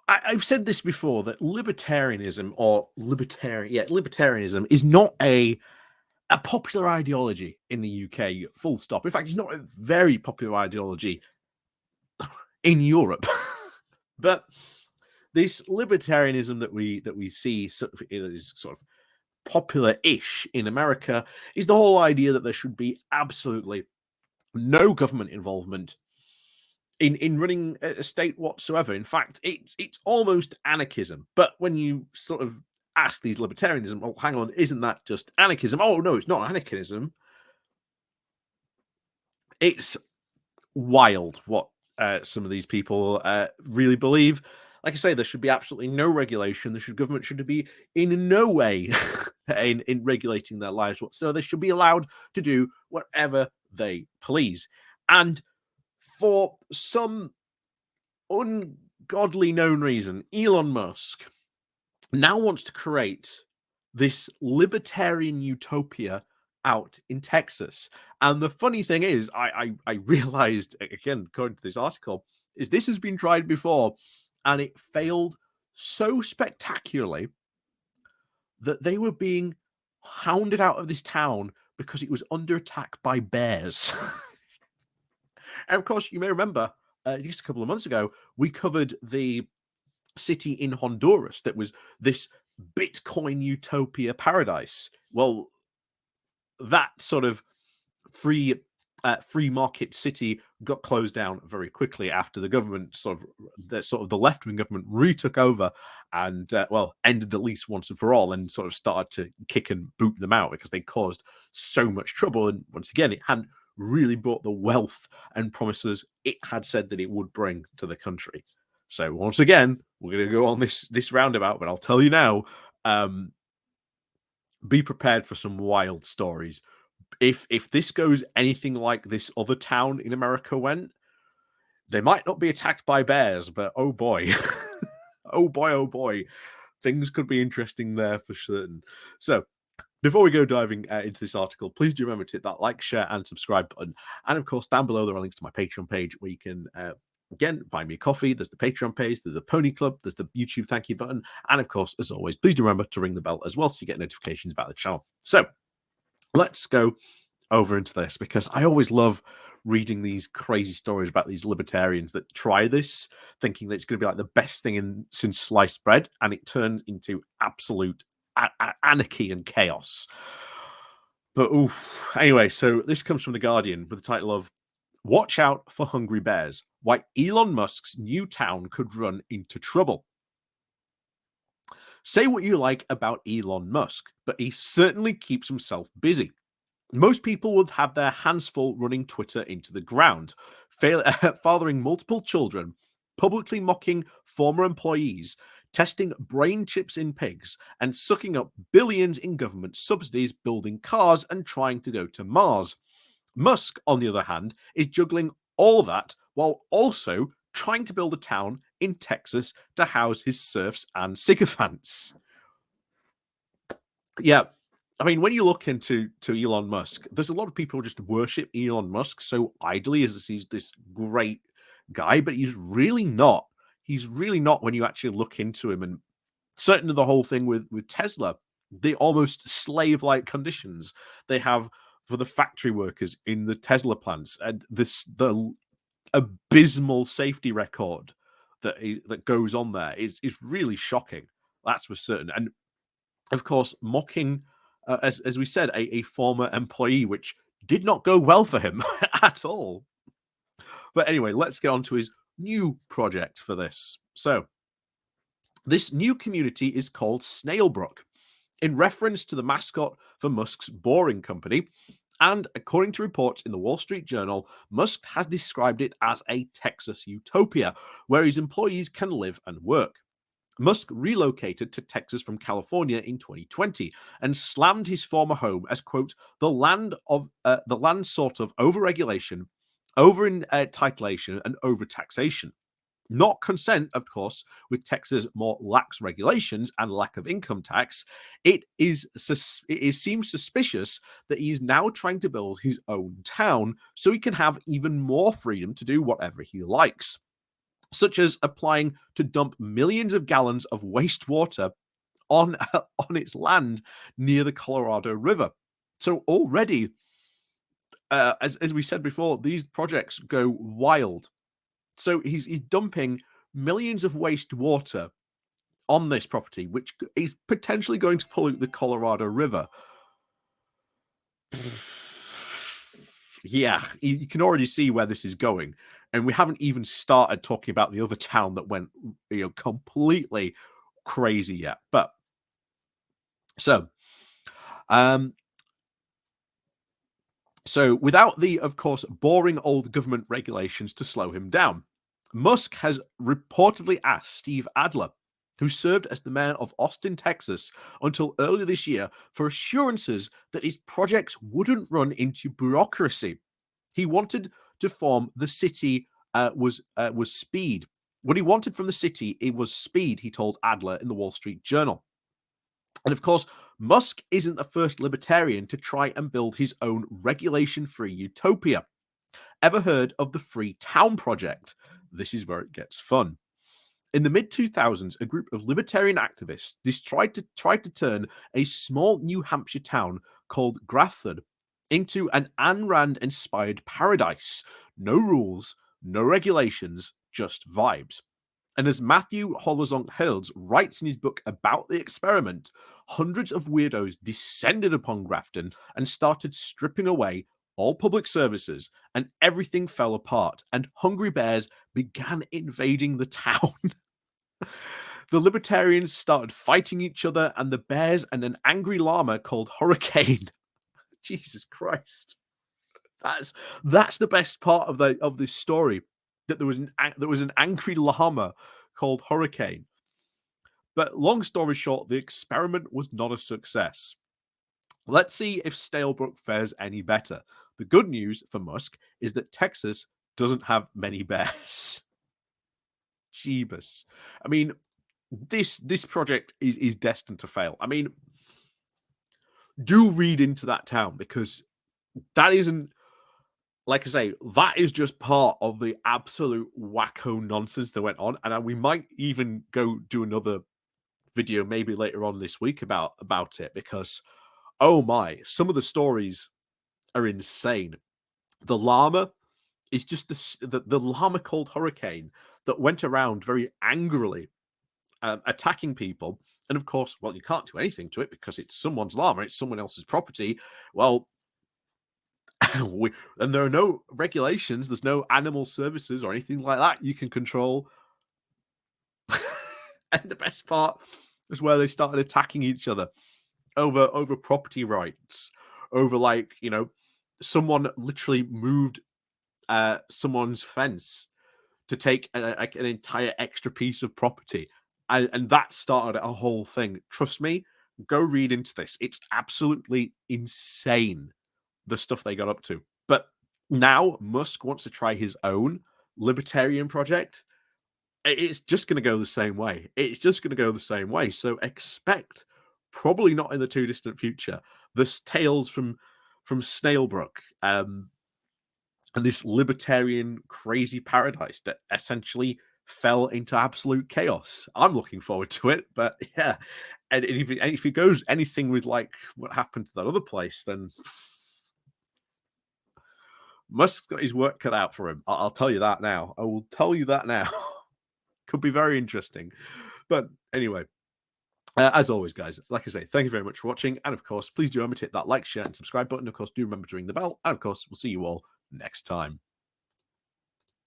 I've said this before that libertarianism is not a popular ideology in the UK, full stop. In fact, it's not a very popular ideology in Europe. But this libertarianism that we see is sort of popular-ish in America is the whole idea that there should be absolutely no government involvement in running a state whatsoever. In fact, it's almost anarchism. But when you sort of ask these libertarianism, oh, hang on, isn't that just anarchism? Oh no, it's not anarchism. It's wild what some of these people really believe. Like I say, there should be absolutely no regulation. Government should be in no way in regulating their lives whatsoever. They should be allowed to do whatever they please. And for some ungodly known reason, Elon Musk now wants to create this libertarian utopia out in Texas. And the funny thing is, I realized, again, according to this article, is this has been tried before and it failed so spectacularly that they were being hounded out of this town because it was under attack by bears. And of course, you may remember just a couple of months ago, we covered the city in Honduras that was this Bitcoin utopia paradise. Well, that sort of free market city got closed down very quickly after the government the left-wing government retook over and ended the lease once and for all and sort of started to kick and boot them out because they caused so much trouble. And once again, it hadn't really brought the wealth and promises it had said that it would bring to the country. So once again, we're going to go on this roundabout, but I'll tell you now, be prepared for some wild stories. If this goes anything like this other town in America went, they might not be attacked by bears, but oh boy, oh boy, things could be interesting there for certain. So before we go diving into this article, please do remember to hit that like, share, and subscribe button. And of course, down below there are links to my Patreon page where you can again, buy me a coffee. There's the Patreon page, there's the Pony Club, there's the YouTube thank you button. And of course, as always, please do remember to ring the bell as well so you get notifications about the channel. So let's go over into this because I always love reading these crazy stories about these libertarians that try this thinking that it's going to be like the best thing since sliced bread, and it turns into absolute anarchy and chaos. But anyway, so this comes from The Guardian with the title of "Watch Out for Hungry Bears, Why Elon Musk's New Town Could Run into Trouble." Say what you like about Elon Musk, but he certainly keeps himself busy. Most people would have their hands full running Twitter into the ground, fathering multiple children, publicly mocking former employees, testing brain chips in pigs, and sucking up billions in government subsidies, building cars, and trying to go to Mars. Musk, on the other hand, is juggling all that while also trying to build a town in Texas to house his serfs and sycophants. Yeah, I mean, when you look into Elon Musk, there's a lot of people who just worship Elon Musk so idly as he's this great guy, but he's really not. He's really not when you actually look into him. And certainly the whole thing with Tesla, the almost slave-like conditions they have for the factory workers in the Tesla plants, and the abysmal safety record that goes on there is really shocking. That's for certain. And of course, mocking, as we said, a former employee, which did not go well for him at all. But anyway, let's get on to his new project for this. So, this new community is called Snailbrook, in reference to the mascot for Musk's Boring Company. And according to reports in the Wall Street Journal, Musk has described it as a Texas utopia, where his employees can live and work. Musk relocated to Texas from California in 2020 and slammed his former home as, quote, the land sort of overregulation, over-entitlement, and over-taxation. Not consent, of course, with Texas' more lax regulations and lack of income tax. It seems suspicious that he is now trying to build his own town so he can have even more freedom to do whatever he likes. such as applying to dump millions of gallons of wastewater on on its land near the Colorado River. So already, as we said before, these projects go wild. So he's dumping millions of wastewater on this property, which is potentially going to pollute the Colorado River. Yeah, you can already see where this is going, and we haven't even started talking about the other town that went, completely crazy yet. But so, um, so without the, of course, boring old government regulations to slow him down, Musk has reportedly asked Steve Adler, who served as the mayor of Austin, Texas, until earlier this year, for assurances that his projects wouldn't run into bureaucracy. He wanted to form the city was speed. What he wanted from the city, it was speed, he told Adler in the Wall Street Journal. And of course, Musk isn't the first libertarian to try and build his own regulation-free utopia. Ever heard of the Free Town Project? This is where it gets fun. In the mid-2000s, a group of libertarian activists tried to turn a small New Hampshire town called Grathford into an Ayn Rand-inspired paradise. No rules, no regulations, just vibes. And as Matthew Hollozonk Hales writes in his book about the experiment, hundreds of weirdos descended upon Grafton and started stripping away all public services, and everything fell apart, and hungry bears began invading the town. The libertarians started fighting each other, and the bears and an angry llama called Hurricane. Jesus Christ. That's the best part of this story, that there was an angry llama called Hurricane. But long story short, the experiment was not a success. Let's see if Stalebrook fares any better. The good news for Musk is that Texas doesn't have many bears. Jeebus. I mean, this project is destined to fail. I mean, do read into that town, because that isn't, like I say, that is just part of the absolute wacko nonsense that went on. And we might even go do another video maybe later on this week about it, because oh my, some of the stories are insane. The llama is just the llama called Hurricane that went around very angrily attacking people. And of course, well, you can't do anything to it because it's someone's llama, it's someone else's property. Well, and there are no regulations, there's no animal services or anything like that you can control. And the best part is where they started attacking each other over property rights, over, like, someone literally moved someone's fence to take an entire extra piece of property, and that started a whole thing. Trust me, go read into this. It's absolutely insane, the stuff they got up to. But now Musk wants to try his own libertarian project. It's just going to go the same way. It's just going to go the same way. So expect, probably not in the too distant future, this tales from Snailbrook, and this libertarian crazy paradise that essentially fell into absolute chaos. I'm looking forward to it, but yeah, and if it goes anything with like what happened to that other place, then Musk's got his work cut out for him. I'll tell you that now. I will tell you that now. Could be very interesting. But anyway, as always, guys, like I say, thank you very much for watching. And of course, please do remember to hit that like, share, and subscribe button. Of course, do remember to ring the bell. And of course, we'll see you all next time.